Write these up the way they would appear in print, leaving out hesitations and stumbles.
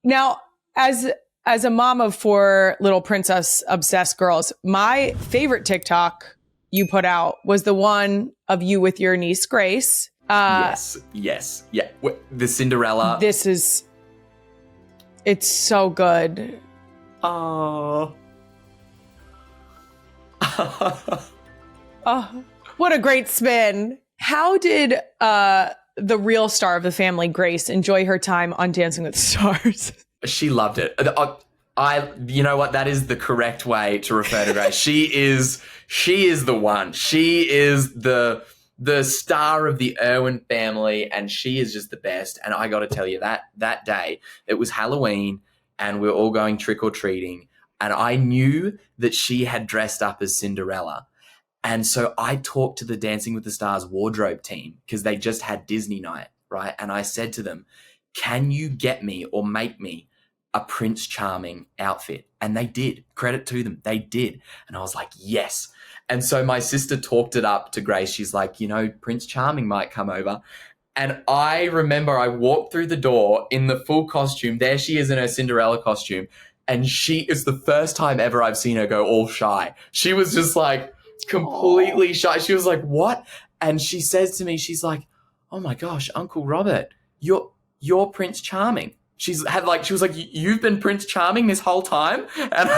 Now, as a mom of 4 little princess obsessed girls, my favorite TikTok you put out was the one of you with your niece Grace. Yes. Yeah. The Cinderella. It's so good. Oh. Oh, what a great spin. How did the real star of the family, Grace, enjoy her time on Dancing with the Stars? She loved it. You know what? That is the correct way to refer to Grace. She is the one. She is the star of the Irwin family, and she is just the best. And I got to tell you, that day, it was Halloween, and we were all going trick-or-treating, and I knew that she had dressed up as Cinderella. And so I talked to the Dancing with the Stars wardrobe team because they just had Disney night, right? And I said to them, can you get me or make me a Prince Charming outfit? And they did. Credit to them. They did. And I was like, yes. And so my sister talked it up to Grace. She's like, Prince Charming might come over. And I remember I walked through the door in the full costume. There she is in her Cinderella costume. And she is the first time ever I've seen her go all shy. She was just like completely shy. She was like, what? And she says to me, she's like, oh my gosh, Uncle Robert, you're Prince Charming. She was like, you've been Prince Charming this whole time? And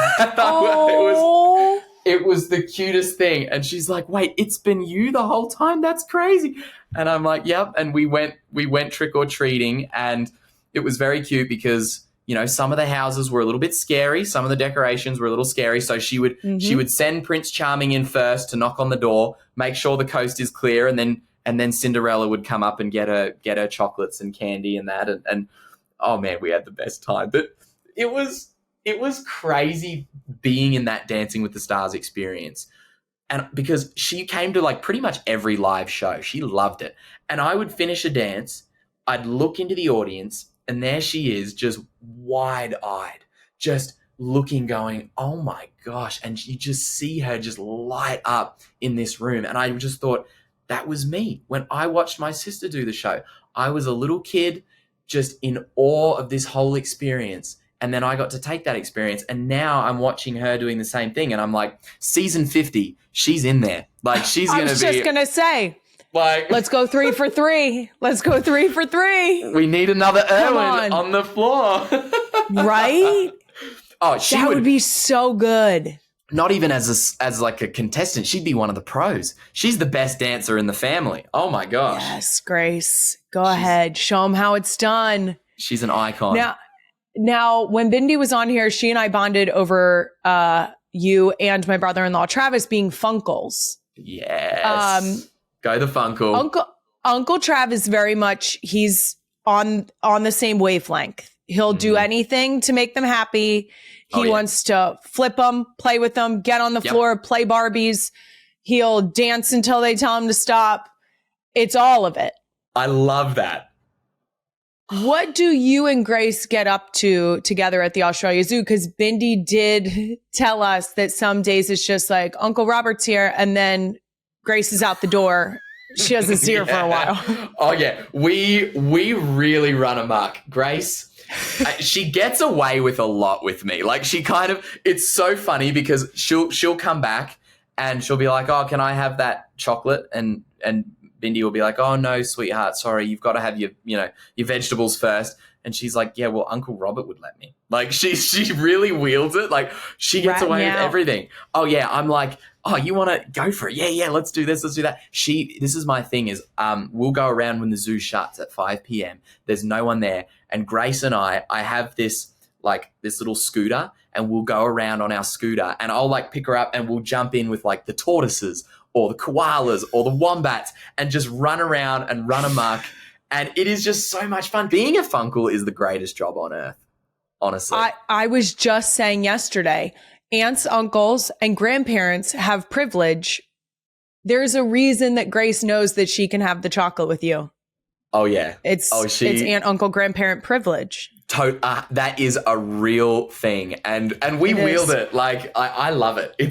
it was the cutest thing. And she's like, wait, it's been you the whole time? That's crazy. And I'm like, yep. And we went trick-or-treating, and it was very cute because, some of the houses were a little bit scary. Some of the decorations were a little scary. So she would send Prince Charming in first to knock on the door, make sure the coast is clear, and then Cinderella would come up and get her chocolates and candy and that. And oh man, we had the best time. But it was crazy being in that Dancing with the Stars experience. And because she came to like pretty much every live show, she loved it. And I would finish a dance, I'd look into the audience, and there she is, just wide-eyed, just looking, going, oh my gosh. And you just see her just light up in this room. And I just thought, that was me. When I watched my sister do the show, I was a little kid just in awe of this whole experience. And then I got to take that experience, and now I'm watching her doing the same thing. And I'm like, season 50, she's in there. Like, she's going to be. I was just going to say, like, let's go 3 for 3. Let's go 3 for 3. We need another Irwin on the floor. Right? Oh, that would be so good. Not even as like a contestant. She'd be one of the pros. She's the best dancer in the family. Oh my gosh. Yes, Grace. Go ahead. Show them how it's done. She's an icon. Now, when Bindi was on here, she and I bonded over you and my brother-in-law Travis being Funcles. Yes. Go the Funcle. Uncle Trav is very much, he's on the same wavelength. He'll do anything to make them happy. He wants to flip them, play with them, get on the floor, play Barbies. He'll dance until they tell him to stop. It's all of it. I love that. What do you and Grace get up to together at the Australia Zoo? Because Bindi did tell us that some days it's just like, Uncle Robert's here, and then Grace is out the door. She doesn't see her for a while. Oh, yeah. We really run amok. Grace, she gets away with a lot with me. Like, she kind of, it's so funny because she'll come back and she'll be like, oh, can I have that chocolate? And Bindi will be like, oh, no, sweetheart, sorry, you've got to have your vegetables first. And she's like, yeah, well, Uncle Robert would let me. Like, she really wields it. Like, she gets away with everything. Oh, yeah, I'm like, oh, you want to go for it? Yeah, let's do this, let's do that. This is my thing is we'll go around when the zoo shuts at 5 p.m. There's no one there. And Grace and I have this little scooter, and we'll go around on our scooter, and I'll like pick her up and we'll jump in with like the tortoises or the koalas or the wombats and just run around and run amok. And it is just so much fun. Being a Funcle is the greatest job on earth, honestly. I was just saying yesterday, aunts, uncles, and grandparents have privilege. There's a reason that Grace knows that she can have the chocolate with you. Oh, yeah. It's aunt, uncle, grandparent privilege. That is a real thing. And we wield it. Like, I love it. It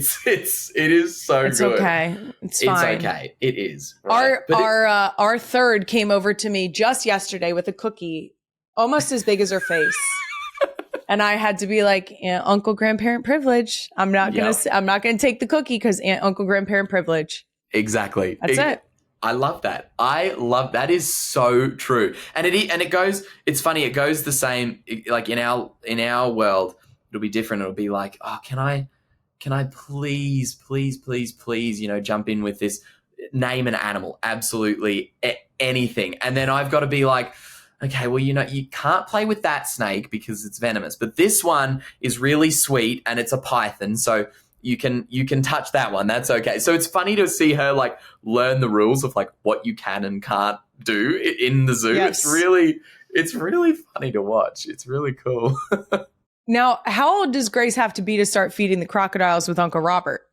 is so good. It's okay. It's fine. It's okay. It is. Right? Our third came over to me just yesterday with a cookie almost as big as her face. And I had to be like, uncle grandparent privilege. I'm not going to take the cookie because uncle grandparent privilege. Exactly. That's it. I love that. That is so true. And it goes, it's funny. It goes the same, like in our world, it'll be different. It'll be like, oh, can I please, jump in with this, name an animal, absolutely anything. And then I've got to be like, okay, well, you can't play with that snake because it's venomous, but this one is really sweet and it's a python. So you can touch that one. That's okay. So it's funny to see her like learn the rules of like what you can and can't do in the zoo. Yes. It's really funny to watch. It's really cool. Now, how old does Grace have to be to start feeding the crocodiles with Uncle Robert?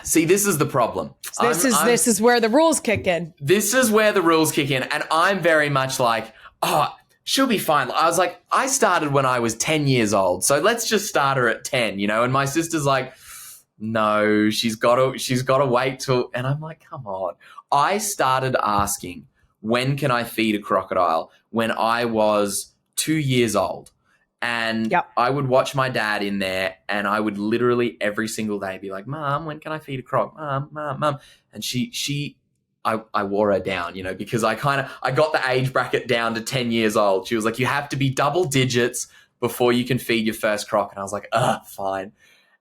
See, this is the problem. This is where the rules kick in. This is where the rules kick in. And I'm very much like, oh, she'll be fine. I was like, I started when I was 10 years old. So let's just start her at 10, and my sister's like, no, she's got to wait till, and I'm like, come on. I started asking, when can I feed a crocodile when I was 2 years old? And I would watch my dad in there and I would literally every single day be like, Mom, when can I feed a croc? Mom. And I wore her down, because I got the age bracket down to 10 years old. She was like, you have to be double digits before you can feed your first croc. And I was like, fine.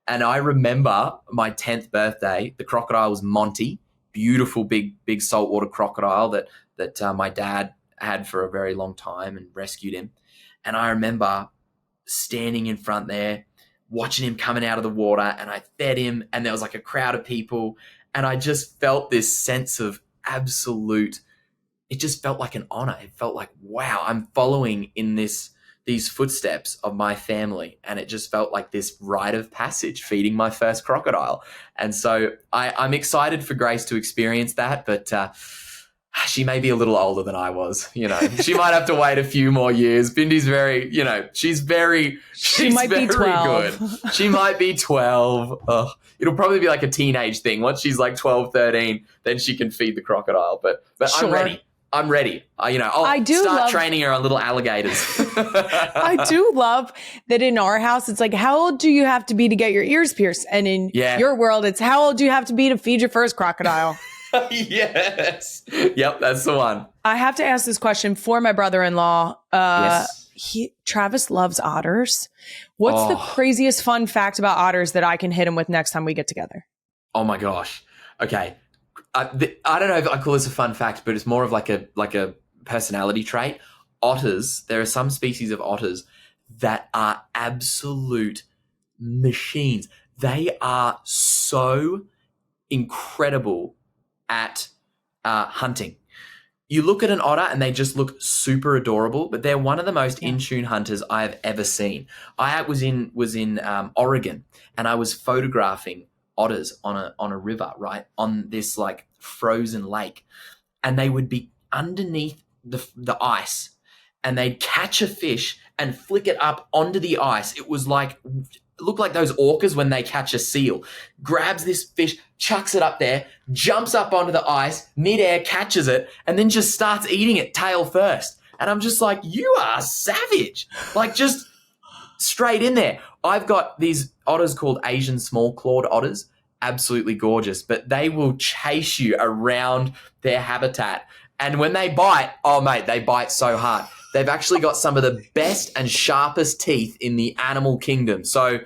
And I remember my 10th birthday, the crocodile was Monty, beautiful, big saltwater crocodile that my dad had for a very long time and rescued him. And I remember standing in front there, watching him coming out of the water, and I fed him, and there was like a crowd of people, and I just felt this sense of absolute, it just felt like an honor. It felt like, wow, I'm following in these footsteps of my family, and it just felt like this rite of passage, feeding my first crocodile. And so I'm excited for Grace to experience that, but she may be a little older than I was, She might have to wait a few more years. Bindi's very, she might be 12. Good. She might be 12. It'll probably be like a teenage thing. Once she's like 12, 13, then she can feed the crocodile. But sure. I'm ready. I'll start training her on little alligators. I do love that in our house, it's like, how old do you have to be to get your ears pierced? And in your world, it's how old do you have to be to feed your first crocodile? Yes. Yep, that's the one. I have to ask this question for my brother-in-law. Yes. Travis loves otters. What's the craziest fun fact about otters that I can hit him with next time we get together? Oh my gosh. Okay. I don't know if I call this a fun fact, but it's more of like a personality trait. Otters, there are some species of otters that are absolute machines. They are so incredible at hunting. You look at an otter and they just look super adorable, but they're one of the most in-tune hunters I have ever seen. I was in Oregon and I was photographing otters on a river, right, on this like frozen lake, and they would be underneath the ice and they'd catch a fish and flick it up onto the ice. It was like, looked like those orcas when they catch a seal. Grabs this fish, chucks it up there, jumps up onto the ice, midair, catches it, and then just starts eating it tail first. And I'm just like, you are savage. Like, just straight in there. I've got these otters called Asian small-clawed otters, absolutely gorgeous, but they will chase you around their habitat. And when they bite, oh, mate, they bite so hard. They've actually got some of the best and sharpest teeth in the animal kingdom. So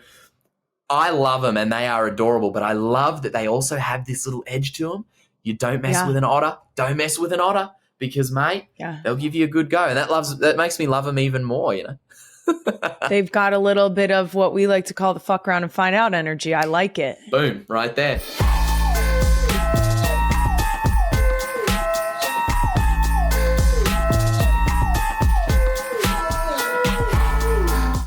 I love them and they are adorable, but I love that they also have this little edge to them. You don't mess with an otter. Don't mess with an otter because, mate, they'll give you a good go. And that makes me love them even more, They've got a little bit of what we like to call the fuck around and find out energy. I like it. Boom, right there.